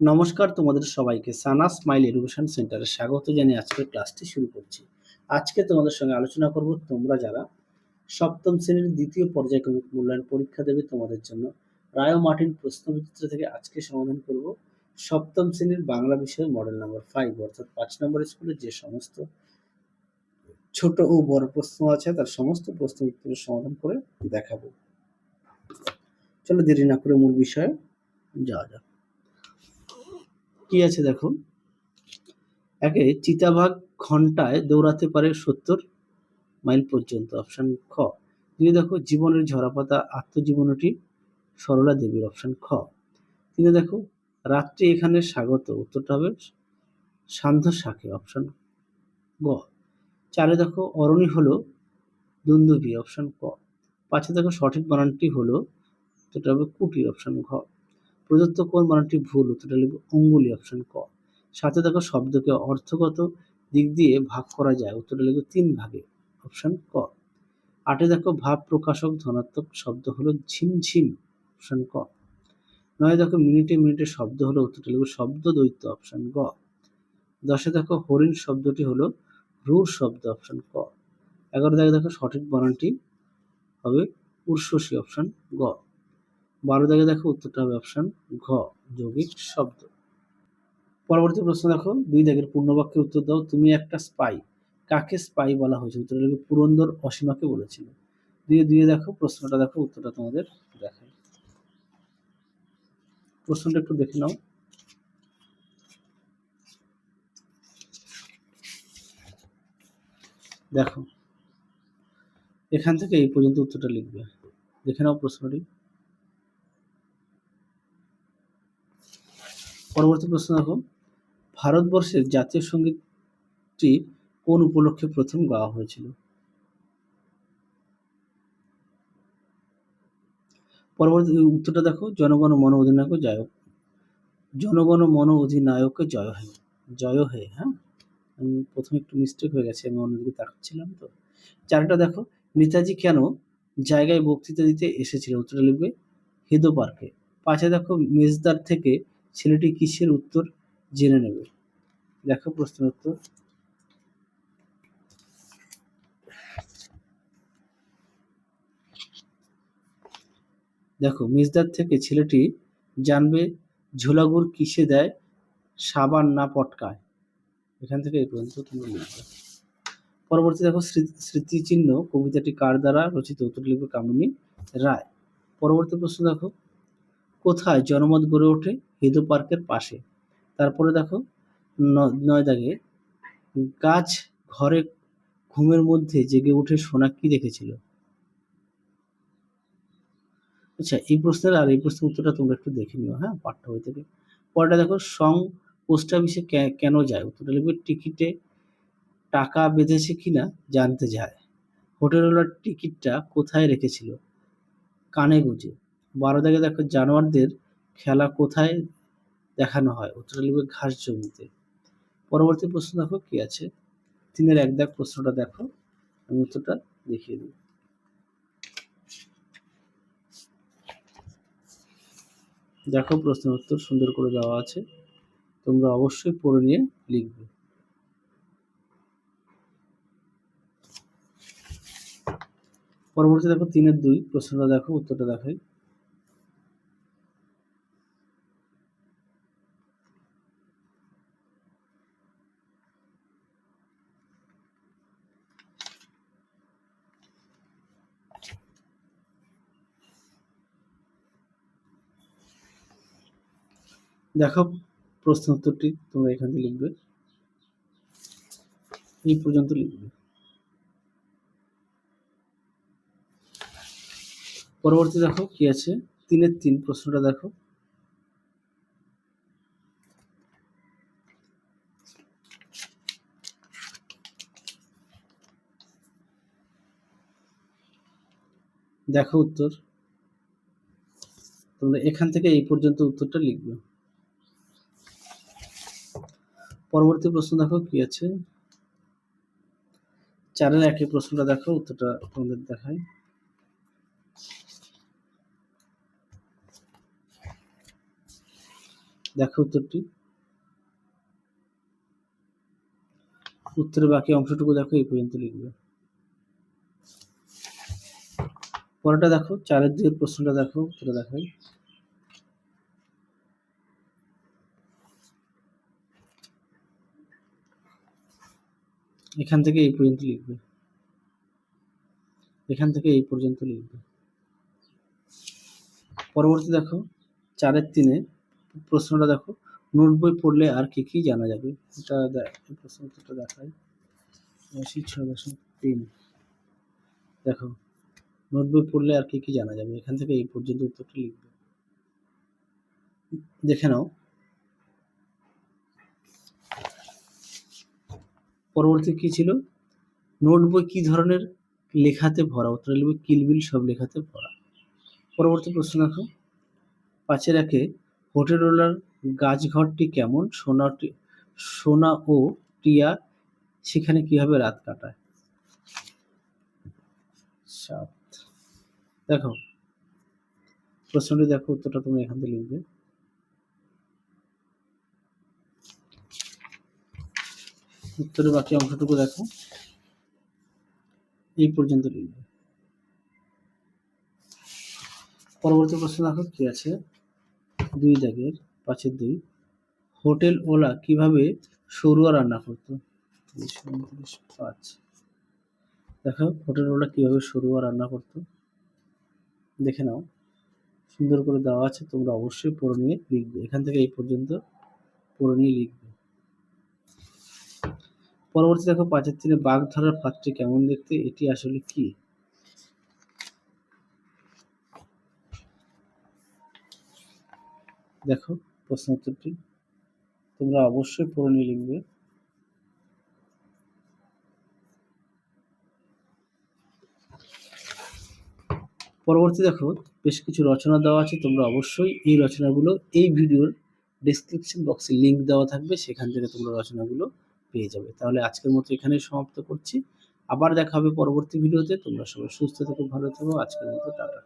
নমস্কার তোমাদের সবাইকে সানা স্মাইল এডুকেশন সেন্টারে স্বাগত জানিয়ে আজকের ক্লাসটি শুরু করছি। আজকে তোমাদের সঙ্গে আলোচনা করব তোমরা যারা সপ্তম শ্রেণীর দ্বিতীয় পর্যায়ক্রমিক মূল্যায়ন পরীক্ষা দেবে তোমাদের জন্য রায় ও মার্টিন প্রশ্নবিচিত্র থেকে আজকে সমাধান করব সপ্তম শ্রেণীর বাংলা বিষয়ের মডেল নাম্বার 5 অর্থাৎ 5 নম্বর স্কুলে যে সমস্ত ছোট ও বড় প্রশ্ন আছে তার সমস্ত প্রশ্ন উত্তরের সমাধান করে দেখাবো। চলো দেরি না করে মূল বিষয়ে যাওয়া যাক। কি আছে দেখো, একে চিতাবাঘ ঘন্টায় দৌড়াতে পারে 70 মাইল পর্যন্ত, অপশন খ। তিনি দেখো জীবনের ঝরাপাতা আত্মজীবনীটি সরলা দেবীর, অপশন খ। তিনি দেখো রাত্রি এখানে স্বাগত, উত্তরটা হবে সান্ধ্য শাকে, অপশন গ। চারে দেখো অরণি হলো দুন্দুভি, অপশন ক। পাঁচে দেখো সঠিক বানানটি হলো, উত্তরটা হবে কুটি, অপশন ঘ। প্রদত্ত কোন বানানটি ভুল, উত্তরটা লিখবে অঙ্গুলি, অপশন ক। সাথে দেখো শব্দকে অর্থগত দিক দিয়ে ভাগ করা যায়, উত্তরটা লিখবে 3 ভাগে, অপশন ক। আটে দেখো ভাব প্রকাশক ধনাত্মক শব্দ হলো ঝিমঝিম, অপশন ক। নয় দেখো মিনিটে মিনিটে শব্দ হলো, উত্তরটা লিখবে শব্দ দ্বৈত, অপশন গ। 10 দেখো হরিণ শব্দটি হলো রূঢ় শব্দ, অপশন ক। 11 দেখো সঠিক বানানটি হবে উর্ষশী, অপশন গ। 12 দেখো উত্তরটা হবে অপশন ঘ, যৌগিক শব্দ। পরবর্তী প্রশ্ন দেখো, 2 দাগের পূর্ণবাক্যে উত্তর দাও। তুমি একটা স্পাই, কাকে স্পাই বলা হয়েছে, উত্তরটা লিখবে পুরন্দর অসীমাকে বলেছিল। দুয়ে দেখো প্রশ্নটা দেখো, উত্তরটা তোমাদের দেখাই। প্রশ্নটা একটু দেখে নাও। দেখো এখান থেকে এই পর্যন্ত উত্তরটা লিখবে, দেখে নাও প্রশ্নটি। পরবর্তী প্রশ্ন দেখো, ভারতবর্ষের জাতীয় সঙ্গীতটি কোন উপলক্ষে প্রথম গাওয়া হয়েছিল। পরবর্তী উত্তরটা দেখো, জনগণ মন অধিনায়ক জয়, জনগণ মন অধিনায়ক জয় হে, জয় হে। হ্যাঁ, আমি প্রথমে একটু মিস্টেক হয়ে গেছে, আমি অন্যদিকে তাকাচ্ছিলাম তো। চারটা দেখো, নেতাজি কেন জায়গায় বক্তৃতা দিতে এসেছিল, উত্তরটা লিখবে হেদো পার্কে। পাঁচে দেখো মেজদার থেকে ছেলেটি কিসের উত্তর জেনে নেবে, দেখো প্রশ্নের উত্তর। দেখো মেজদার থেকে ছেলেটি জানবে ঝোলাগুড় কিসে দেয়, সাবান না পটকায়। এখান থেকে এই পর্যন্ত তুমি লিখবে। পরবর্তী দেখো, স্মৃতিচিহ্ন কবিতাটি কার দ্বারা রচিত, উত্তর লিখবে কামিনী রায়। পরবর্তী প্রশ্ন দেখো, কোথায় জনমত গড়ে ওঠে, হেদো পার্কের পাশে। তারপরে দেখো 9 দাগে, গাছ ঘরে ঘুমের মধ্যে জেগে উঠে সোনা কি দেখেছিল। আচ্ছা, এই প্রশ্নের আর এই প্রশ্নের উত্তরটা তোমরা একটু দেখে নিও, হ্যাঁ, পাঠ্য বই থেকে। পরেরটা দেখো, পোস্ট অফিসে কেন যায়, উত্তরটা লিখবে টিকিটে টাকা বেঁধেছে কিনা জানতে যায়। হোটেলওয়ালার টিকিটটা কোথায় রেখেছিল, কানে গুঁজে। 12 দাগে দেখো জানোয়ারদের খেলা কোথায় দেখানো হয়, উত্তরটা লিখবে ঘাস জমিতে। পরবর্তী প্রশ্ন দেখো কি আছে, 3-এর 1 দাগ প্রশ্নটা দেখো, আমি উত্তরটা দেখিয়ে দিই। দেখো প্রশ্নের উত্তর সুন্দর করে দেওয়া আছে, তোমরা অবশ্যই পড়ে নিয়ে লিখবে। পরবর্তী দেখো 3-এর 2 প্রশ্নটা দেখো, উত্তরটা দেখাই। দেখো প্রশ্ন উত্তরটি তোমরা এখানে লিখবে, এই পর্যন্ত লিখবে। পরবর্তী দেখো কি আছে, 3-এর 3 প্রশ্নটা দেখো। দেখো উত্তর, তোমরা এখান থেকে এই পর্যন্ত উত্তরটা লিখবে। পরবর্তী প্রশ্ন দেখো কি আছে, 4-এর 1 প্রশ্নটা দেখো, উত্তরটা তোমাদের দেখাই। দেখো উত্তরটি। উত্তরের বাকি অংশটুকু দেখো, এই পর্যন্ত লিখবে। পরেরটা দেখো, 4-এর দিকের প্রশ্নটা দেখো, উত্তরটা দেখাই। এখান থেকে এই পর্যন্ত লিখবে, এখান থেকে এই পর্যন্ত লিখবে। পরবর্তী দেখো 4-এর 3-এ প্রশ্নটা দেখো, নোট বই পড়লে আর কি কি জানা যাবে। এটা এই প্রশ্নটা দেখাই। 6.3 দেখো, নোট বই পড়লে আর কি কি জানা যাবে, এখান থেকে এই পর্যন্ত উত্তরটা লিখবে। দেখে নাও। পরবর্তী কি ছিল, নোট বই কি ধরনের লেখাতে ভরা, উত্তর লিখবে কিলবিল সব লেখাতে ভরা। পরবর্তী প্রশ্ন দেখো, 5-এর 1-এ হোটেলওয়ালার গাছঘরটি কেমন, সোনা ও টিয়া সেখানে কিভাবে রাত কাটায়। 7 দেখো, প্রশ্নটি দেখো, উত্তরটা তুমি এখান থেকে লিখবে। উত্তরের বাকি অংশটুকু দেখো, এই পর্যন্ত লিখবে। পরবর্তী প্রশ্ন দেখো কি আছে, 2 দাগের 5-এর 2, হোটেলওয়ালা কিভাবে সরুয়া রান্না করতো। 5 দেখো, হোটেলওয়ালা কিভাবে সরুয়া রান্না করতো, দেখে নাও। সুন্দর করে দেওয়া আছে, তোমরা অবশ্যই পড়ে নিয়ে লিখবে, এখান থেকে এই পর্যন্ত পড়ে নিয়ে লিখবে। পরবর্তী দেখো, 5-এর 3-এ বাঘ ধরার ফাঁদটি কেমন দেখতে, এটি আসলে কি। দেখো প্রশ্ন উত্তরটি, তোমরা অবশ্যই পড়ে নিয়ে লিখবে। পরবর্তী দেখো, বেশ কিছু রচনা দেওয়া আছে, তোমরা অবশ্যই এই রচনাগুলো এই ভিডিওর ডেসক্রিপশন বক্সে লিঙ্ক দেওয়া থাকবে, সেখান থেকে তোমরা রচনাগুলো পেয়ে যাবে। তাহলে আজকের মতো এখানেই সমাপ্ত করছি, আবার দেখা হবে পরবর্তী ভিডিওতে। তোমরা সবাই সুস্থ থেকো, ভালো থেকো, আজকের মতো টাটা।